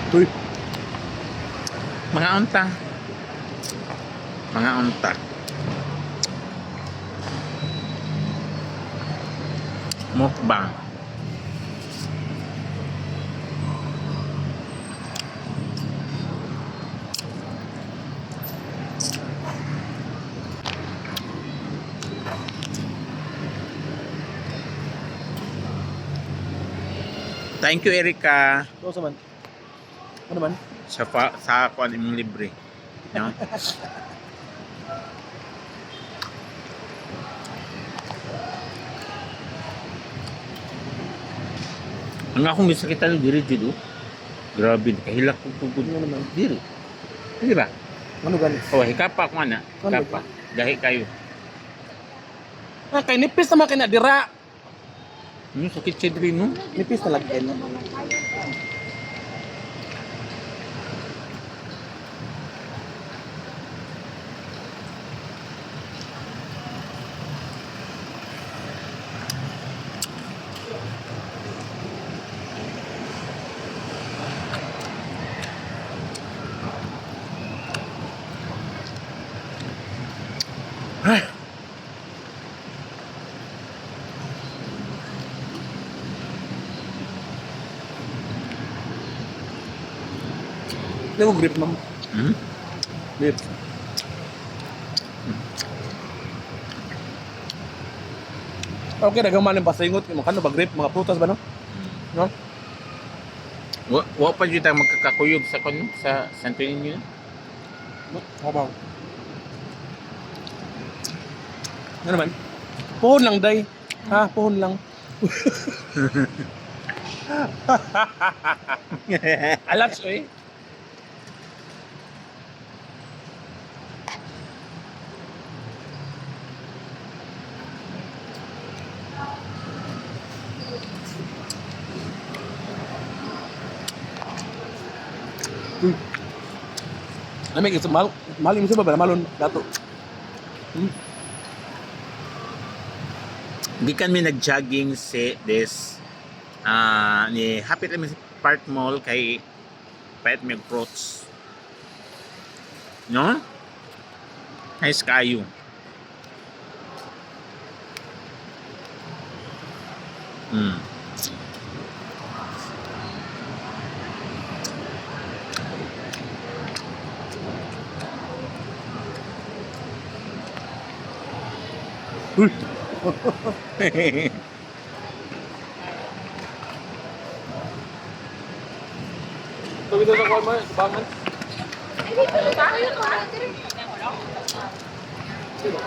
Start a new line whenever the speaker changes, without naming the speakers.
Uy,
Mga unta. Mga unta. Mukbang. Thank you, Erika.
ito sa man. Ano man?
Sa kuan imong libre. No? Ang akong gisakitan diri jud. Grabe, kahilak ko pugod
Ano naman?
diri. Di ba?
Ano gani?
Oh, hikapa ko na.
Ano
Hikapa. Gahi kayo.
Ah, kay nipis naman kay na dira.
Sakit siya diri, no?
Nipis na lagi na. Hindi mo grip ma'am.
Hmm?
Grip. Okay, nagaman yung pasingot. Makano ba grip? Mga prutas ba no? No?
Wa pa jud tayo magkakakuyog sa kon sa Santo Niño.
Habaw. Ano naman? Puhon lang, day. Ha? Puhon lang. Alats, oy. Lamig itu maling siya ba malon dato.
Di kami nag-jogging si ni Happy Time Park Mall kay Pet Milk Fruits. No? Nice kayo. Mm.
Uy. Tawid sa kwan mo, bangan. Sino?